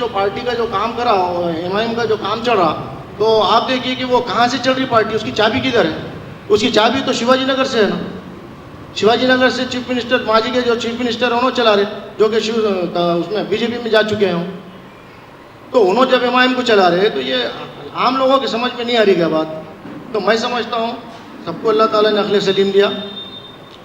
जो पार्टी का जो काम करा, एमआईएम का जो काम चल रहा, तो आप देखिए कि वो कहाँ से चल रही पार्टी, उसकी चाबी किधर है? उसकी चाबी तो शिवाजी नगर से है ना। शिवाजी नगर से चीफ मिनिस्टर, माजी के जो चीफ मिनिस्टर है उन्होंने चला रहे, जो कि उसमें बीजेपी में जा चुके हैं। तो उन्होंने जब एमआईएम को चला रहे तो ये आम लोगों की समझ में नहीं आ रही क्या बात। तो मैं समझता हूँ सबको अल्लाह ताला ने अक्ल सलीम दिया,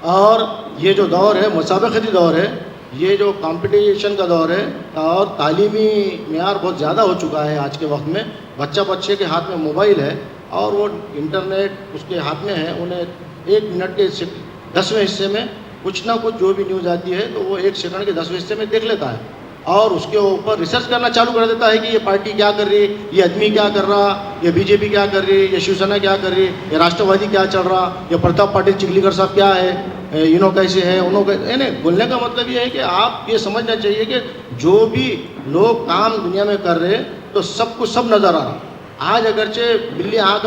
और ये जो दौर है मुसाबकती दौर है, ये जो कंपटीशन का दौर है, और तालीमी मेयार बहुत ज़्यादा हो चुका है आज के वक्त में। बच्चे के हाथ में मोबाइल है और वो इंटरनेट उसके हाथ में है, उन्हें 1 मिनट के 10वें हिस्से में कुछ ना कुछ जो भी न्यूज़ आती है तो वो 1 सेकंड के 10वें हिस्से में देख लेता है, और उसके ऊपर रिसर्च करना चालू कर देता है कि ये पार्टी क्या कर रही, ये आदमी क्या कर रहा, ये बीजेपी क्या कर रही, ये शिवसेना क्या कर रही, ये राष्ट्रवादी क्या चल रहा, ये प्रताप पाटिल चिखलीकर साहब क्या है, इन्हों कैसे है, उन्हों कैसे। नहीं, बोलने का मतलब ये है कि आप ये समझना चाहिए कि जो भी लोग काम दुनिया में कर रहे तो सब कुछ सब नज़र आ रहा। आज अगरचे बिल्ली आँख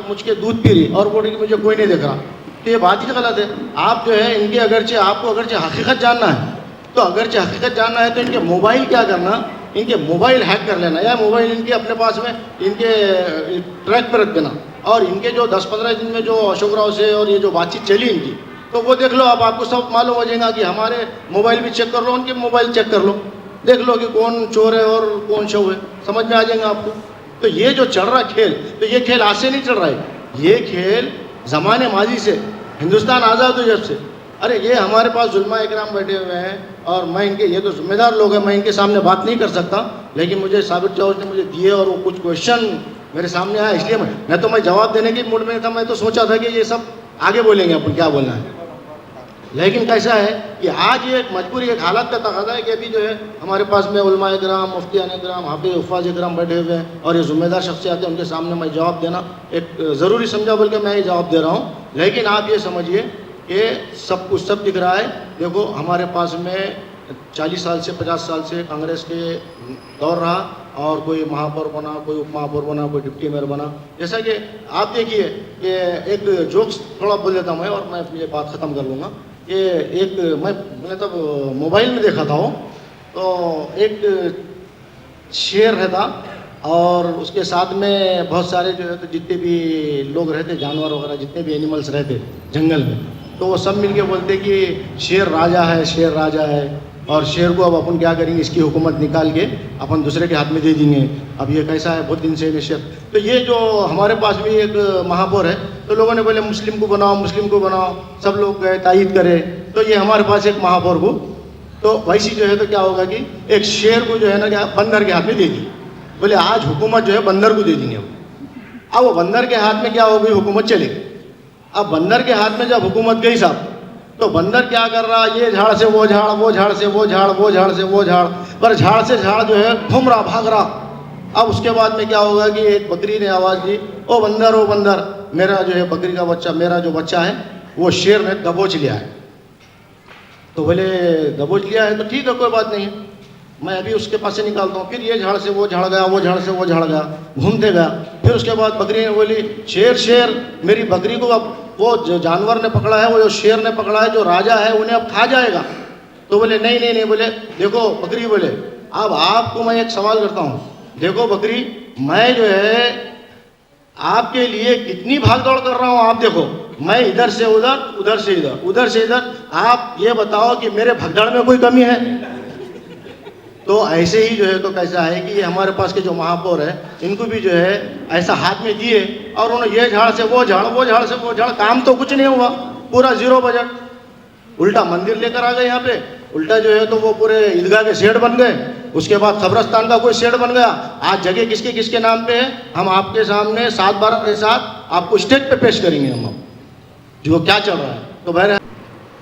मुझ के दूध पी रही और बोल रही कि मुझे कोई नहीं देख रहा, तो ये बात ही गलत है। आप जो है इनके आपको अगरचे हकीकत जानना है, तो अगरचे हकीकत जानना है तो इनके मोबाइल क्या करना, इनके मोबाइल हैक कर लेना, या मोबाइल इनके अपने पास में इनके ट्रैक पर रख देना, और इनके जो 10-15 दिन में जो अशोक राव से और ये जो बातचीत चली इनकी, तो वो देख लो आप, आपको सब मालूम हो जाएगा कि हमारे मोबाइल भी चेक कर लो, उनके मोबाइल चेक कर लो, देख लो कि कौन चोर है और कौन शव है, समझ में आ जाएगा आपको। तो ये जो चल रहा खेल, तो ये खेल आज से नहीं चल रहा है, ये खेल ज़माने माजी से, हिंदुस्तान आज़ाद हो जब से। अरे ये हमारे पास जुल्मा इकराम बैठे हुए हैं, और मैं इनके, ये तो जिम्मेदार लोग हैं, मैं इनके सामने बात नहीं कर सकता, लेकिन मुझे साबिर चौधरी ने मुझे दिए और वो कुछ क्वेश्चन मेरे सामने आया, इसलिए मैं जवाब देने के मूड में था। मैं तो सोचा था कि ये सब आगे बोलेंगे अपन क्या बोलना है, लेकिन कैसा है कि आज ये एक मजबूरी, एक हालत का तकाजा है कि अभी जो है हमारे पास में उलमा इकराम, मुफ्तियान इकराम, हाफिज़ हुफ़ाज़ इकराम बैठे हुए हैं, और ये ज़िम्मेदार शख्सियत है, उनके सामने मैं जवाब देना एक ज़रूरी समझा बोल के मैं ये जवाब दे रहा हूँ। लेकिन आप ये समझिए कि सब कुछ सब दिख रहा है। देखो हमारे पास में 40 साल से 50 साल से कांग्रेस के दौर रहा, और कोई महापौर बना, कोई उप महापौर बना, कोई डिप्टी मेयर बना। जैसा कि आप देखिए कि एक जोक्स थोड़ा बोल देता हूँ मैं, और मैं अपनी बात ख़त्म कर लूँगा। ये एक मैंने तब मोबाइल में देखा था वो, तो एक शेर रहता और उसके साथ में बहुत सारे जो है तो जितने भी लोग रहते, जानवर वगैरह जितने भी एनिमल्स रहते जंगल में, तो वो सब मिलके बोलते कि शेर राजा है, शेर राजा है, और शेर को अब अपन क्या करेंगे, इसकी हुकूमत निकाल के अपन दूसरे के हाथ में दे देंगे। अब ये कैसा है, बहुत दिन से शेर। तो ये जो हमारे पास भी एक महापौर है, तो लोगों ने बोले मुस्लिम को बनाओ, मुस्लिम को बनाओ, सब लोग गए तायीद करे, तो ये हमारे पास एक महापौर को, तो वैसी जो है तो क्या होगा कि एक शेर को जो है ना क्या बंदर के हाथ में दे दी, बोले आज हुकूमत जो है बंदर को दे देंगे। अब वो बंदर के हाथ में क्या हो गई, हुकूमत चलेगी। अब बंदर के हाथ में जब हुकूमत गई साहब, तो बंदर क्या कर रहा, ये झाड़ से वो झाड़, वो झाड़ से वो झाड़, वो झाड़ से वो झाड़, पर झाड़ से झाड़ जो है घूम रहा, भाग रहा। अब उसके बाद में क्या होगा कि एक बकरी ने आवाज़ दी, ओ बंदर, मेरा जो है बकरी का बच्चा, मेरा जो बच्चा है वो शेर ने दबोच लिया है। तो बोले दबोच लिया है तो ठीक है, कोई बात नहीं, मैं अभी उसके पास से निकालता हूँ। फिर ये झाड़ से वो झाड़ गया, वो झाड़ से वो झाड़ गया, घूमते गया। फिर उसके बाद बकरी ने बोली, शेर मेरी बकरी को अब वो जो जानवर ने पकड़ा है, वो जो शेर ने पकड़ा है, जो राजा है, उन्हें अब खा जाएगा। तो बोले नहीं, बोले देखो बकरी, बोले अब आपको मैं एक सवाल करता हूँ, देखो बकरी, मैं जो है आपके लिए कितनी भाग दौड़ कर रहा हूँ, आप देखो, मैं इधर से उधर, उधर से इधर, उधर से इधर, आप ये बताओ कि मेरे भगदड़ में कोई कमी है? तो ऐसे ही जो है तो कैसा है कि ये हमारे पास के जो महापौर है, इनको भी जो है ऐसा हाथ में दिए, और उन्होंने ये झाड़ से वो झाड़, वो झाड़ से वो झाड़, काम तो कुछ नहीं हुआ, पूरा जीरो बजट। उल्टा मंदिर लेकर आ गए यहाँ पे, उल्टा जो है तो वो पूरे ईदगाह के शेड बन गए, उसके बाद कब्रस्तान का कोई शेड बन गया। आज जगह किसके किसके नाम पे है, हम आपके सामने 7-12 के साथ आपको स्टेज पे पेश करेंगे हम जो क्या चल रहा है। तो बहर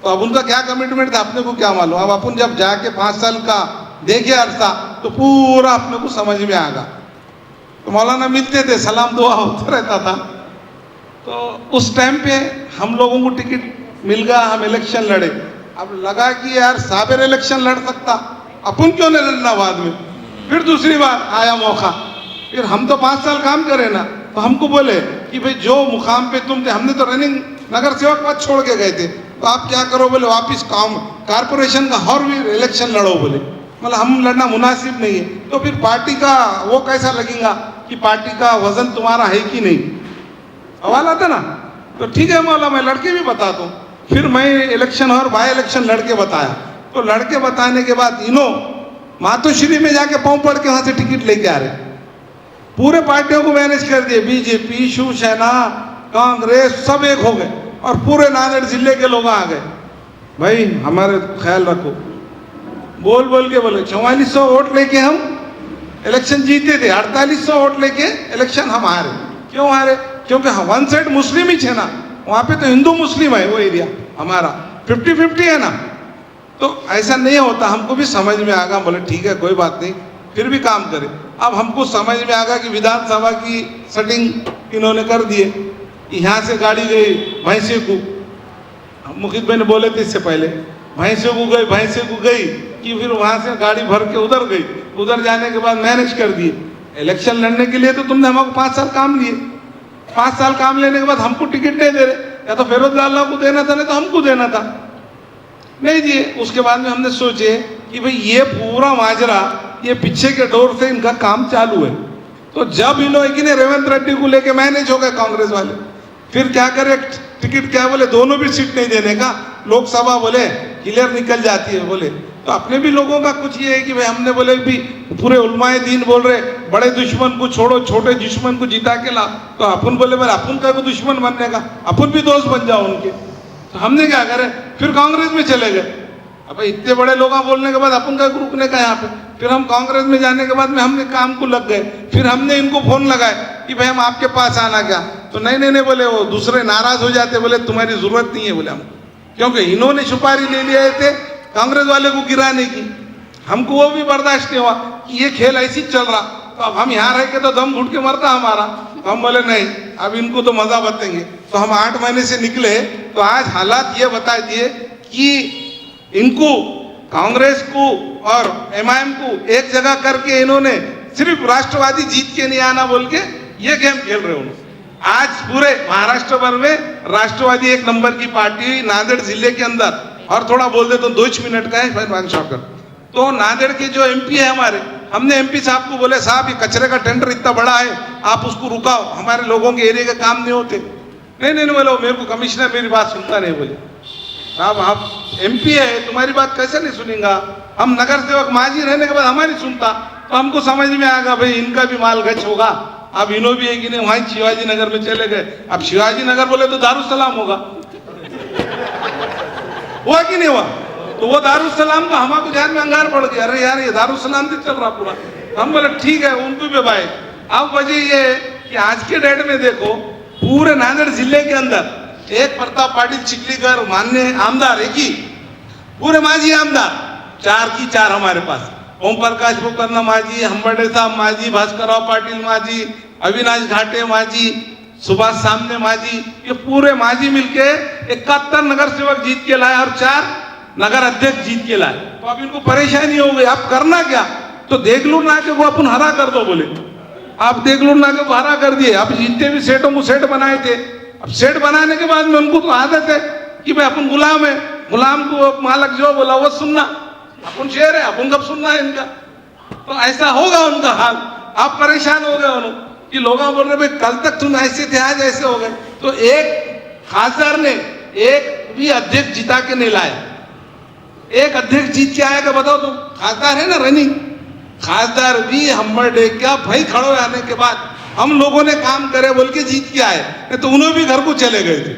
तो अब उनका क्या कमिटमेंट था अपने को क्या मालूम। अब अपन जब जाके 5 साल का देखे अरसा तो पूरा अपने को समझ में आ गया। तो मौलाना मिलते थे, सलाम दुआ होता रहता था। तो उस टाइम पे हम लोगों को टिकट मिल गया, हम इलेक्शन लड़े। अब लगा कि यार साबिर इलेक्शन लड़ सकता, अपन क्यों नहीं लड़ना बाद में। फिर दूसरी बार आया मौका, फिर हम तो 5 साल काम करे ना, तो हमको बोले कि भाई जो मुकाम पे तुम थे, हमने तो रनिंग नगर सेवक पद छोड़ के गए थे, तो आप क्या करो, बोले वापिस काम कारपोरेशन का और भी इलेक्शन लड़ो। बोले मतलब हम लड़ना मुनासिब नहीं है, तो फिर पार्टी का वो कैसा लगेगा कि पार्टी का वजन तुम्हारा है कि नहीं, सवाल आता ना। तो ठीक है मौला, मैं लड़के भी बताता हूँ। फिर मैं इलेक्शन और बाई इलेक्शन लड़के बताया, तो लड़के बताने के बाद इन्हों मातोश्री में जाके पाँव पड़ के वहाँ से टिकट लेके आ रहे, पूरे पार्टियों को मैनेज कर दिए, बीजेपी, शिवसेना, कांग्रेस सब एक हो गए और पूरे नांदेड़ जिले के लोग आ गए। भाई हमारे ख्याल रखो, बोल बोल के बोले 4400 वोट लेके हम इलेक्शन जीते थे, 4800 वोट लेके इलेक्शन हम हारे। क्यों हारे? क्योंकि वन साइड मुस्लिम ही है ना, वहाँ पे तो हिंदू मुस्लिम है वो एरिया हमारा, 50-50 है ना। तो ऐसा नहीं होता, हमको भी समझ में आ गया, बोले ठीक है कोई बात नहीं, फिर भी काम करें। अब हमको समझ में आ गया कि विधानसभा की सेटिंग इन्होंने कर दिए, यहाँ से गाड़ी गई भैंसे को, मुखित भाई ने बोले थे इससे पहले, भैंसे को गई कि फिर वहाँ से गाड़ी भर के उधर गई, उधर जाने के बाद मैनेज कर दिए। इलेक्शन लड़ने के लिए तो तुमने हमको 5 साल काम लिए, 5 साल काम लेने के बाद हमको टिकट नहीं दे रहे, या तो फिरोज लाला को देना था, नहीं तो हमको देना था, नहीं दिए। उसके बाद में हमने सोचे कि भाई ये पूरा माजरा ये पीछे के डोर से इनका काम चालू है। तो जब इन्होंने ने रेवंत रेड्डी को लेके मैनेज हो गए कांग्रेस वाले, फिर क्या करे, टिकट क्या बोले, दोनों भी सीट नहीं देने का, लोकसभा बोले क्लियर निकल जाती है बोले। तो अपने भी लोगों का कुछ ये है कि भाई हमने बोले भी पूरे उलमाए दीन बोल रहे बड़े दुश्मन को छोड़ो, छोटे दुश्मन को जिता के ला, तो अपन बोले भाई अपन का भी दुश्मन बनने का, अपन भी दोस्त बन जाओ उनके। तो हमने क्या करे, फिर कांग्रेस में चले गए। अब इतने बड़े लोग बोलने के बाद अपन का रुकने का यहाँ पे, फिर हम कांग्रेस में जाने के बाद में हमने काम को लग गए। फिर हमने इनको फोन लगाए कि भाई हम आपके पास आना क्या, तो नहीं बोले, वो दूसरे नाराज हो जाते, बोले तुम्हारी जरूरत नहीं है बोले हम, क्योंकि इन्होंने सुपारी ले लिया थे कांग्रेस वाले को गिराने की। हमको वो भी बर्दाश्त नहीं हुआ कि ये खेल ऐसी चल रहा, तो अब हम यहाँ रह के तो दम घुट के मरता हमारा। तो हम बोले नहीं, अब इनको तो मजा बताएंगे। तो हम 8 महीने से निकले, तो आज हालात ये बता दिए कि इनको कांग्रेस को और एमआईएम को एक जगह करके इन्होंने सिर्फ राष्ट्रवादी जीत के नहीं आना बोल के ये गेम खेल रहे उन्होंने। आज पूरे महाराष्ट्र भर में राष्ट्रवादी 1 नंबर की पार्टी नांदेड़ जिले के अंदर, और थोड़ा बोल दे तो 2 मिनट का है भाई मान शॉकर। तो नांदेड़ के जो एमपी है हमारे, हमने एमपी साहब को बोले साहब ये कचरे का टेंडर इतना बड़ा है, आप उसको रुकाओ, हमारे लोगों के एरिया के काम नहीं होते। नहीं बोलो, मेरे को कमिश्नर मेरी बात सुनता नहीं। बोले साहब आप एमपी है, तुम्हारी बात कैसे नहीं सुनेगा, हम नगर सेवक माजी रहने के बाद हमारी सुनता। तो हमको समझ में आ गया भाई इनका भी माल गच होगा। अब इन्हों भी है कि नहीं, वहीं शिवाजी नगर में चले गए। अब शिवाजी नगर बोले तो दारुसलाम होगा, हुआ कि नहीं हुआ? तो वो दारुसलाम का हमारे ध्यान में अंगार पड़ गया, अरे यार ये दारुसलाम से चल रहा पूरा। हम बोले ठीक है, उनको भी भाई। अब वजह ये है कि आज के डेट में देखो पूरे नांदेड़ जिले के अंदर एक प्रताप पाटिल चिखलीकर मान्य आमदार, एक ही पूरे माजी आमदार, 4 की 4 हमारे पास। ओम प्रकाश पोकरना माजी, हम्बर्डे साहब माजी, भास्करराव पाटिल माजी, अविनाश घाटे माजी, सुभाष सामने माजी, ये पूरे माजी मिलके 71 नगर सेवक जीत के लाए और 4 नगर अध्यक्ष जीत के लाए। तो अब इनको परेशानी हो गई, आप करना क्या? तो देगलूर नाके को अपन हरा कर दो बोले। आप देगलूर नाके को हरा कर दिए। आप जितने भी सेठों को सेठ बनाए थे, अब सेठ बनाने के बाद में उनको तो आदत है कि भाई अपन गुलाम है, गुलाम को मालक जो बोला वो सुनना, अपन शेर है, अपन कब सुनना है इनका। तो ऐसा होगा उनका हाल। आप परेशान हो गए उन्होंने कि लोग बोल रहे भाई कल तक तुम ऐसे थे, आज ऐसे हो गए। तो एक खासदार ने एक भी अध्यक्ष जिता के नहीं लाया। एक अध्यक्ष जीत के आएगा बताओ, तो खासदार है ना रनिंग, खासदार भी हम्बर्डे क्या भाई खड़ो आने के बाद हम लोगों ने काम करे बोल के जीत के आए, तो उन्होंने भी घर को चले गए थे।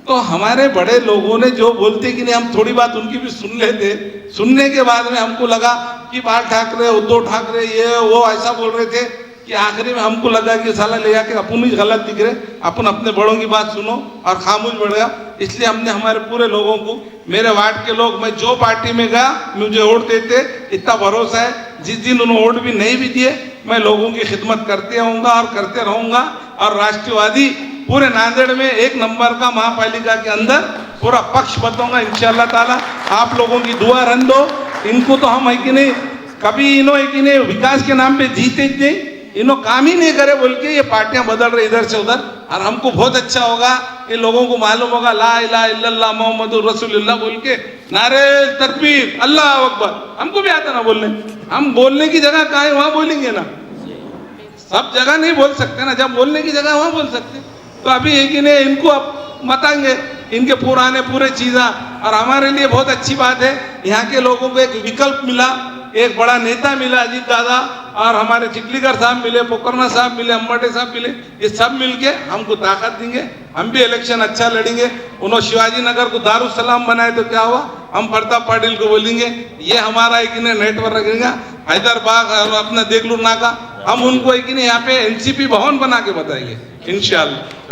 तो हमारे बड़े लोगों ने जो बोलते कि नहीं, हम थोड़ी बात उनकी भी सुन लेते। सुनने के बाद में हमको लगा कि बाल ठाकरे, उद्धव ठाकरे ये वो ऐसा बोल रहे थे कि आखिरी में हमको लगा कि साला ले जाके अपन ही गलत दिख रहे, अपन अपने बड़ों की बात सुनो, और खामोश बढ़ गया। इसलिए हमने हमारे पूरे लोगों को, मेरे वार्ड के लोग, मैं जो पार्टी में गया मुझे वोट देते, इतना भरोसा है जिस दिन उन्होंने वोट भी नहीं भी दिए, मैं लोगों की खिदमत करते रहूँगा और करते रहूँगा। और राष्ट्रवादी पूरे नांदेड़ में 1 नंबर का महापालिका के अंदर पूरा पक्ष बताऊंगा इंशाल्लाह ताला। आप लोगों की दुआ रन दो। इनको तो हम है कि नहीं, कभी इन्हों है कि नहीं विकास के नाम पे जीते नहीं, इन्हों काम ही नहीं करे बोल के ये पार्टियां बदल रहे इधर से उधर। और हमको बहुत अच्छा होगा ये लोगों को मालूम होगा ला इलाहा इल्लल्लाह मोहम्मदुर रसूलुल्लाह बोल के नारे तकबीर अल्लाह अकबर, हमको भी आता ना बोलने, हम बोलने की जगह कहाँ है वहां बोलेंगे ना, सब जगह नहीं बोल सकते ना, जब बोलने की जगह वहां बोल सकते। तो अभी एक ने इनको अब बताएंगे इनके पुराने पूरे चीज़ा, और हमारे लिए बहुत अच्छी बात है यहाँ के लोगों को एक विकल्प मिला, एक बड़ा नेता मिला अजीत दादा, और हमारे चिखलीकर साहब मिले, पोकरना साहब मिले, अम्बटे साहब मिले, ये सब मिलके हमको ताकत देंगे, हम भी इलेक्शन अच्छा लड़ेंगे। उन्होंने शिवाजी नगर को दारुसलाम बनाए तो क्या हुआ, हम प्रताप पाटिल को बोलेंगे ये हमारा एक नेटवर्क रखेगा, हैदराबाद और अपना देगलूर नाका, हम उनको एक यहाँ पे एनसीपी भवन बना के बताएंगे इंशाल्लाह।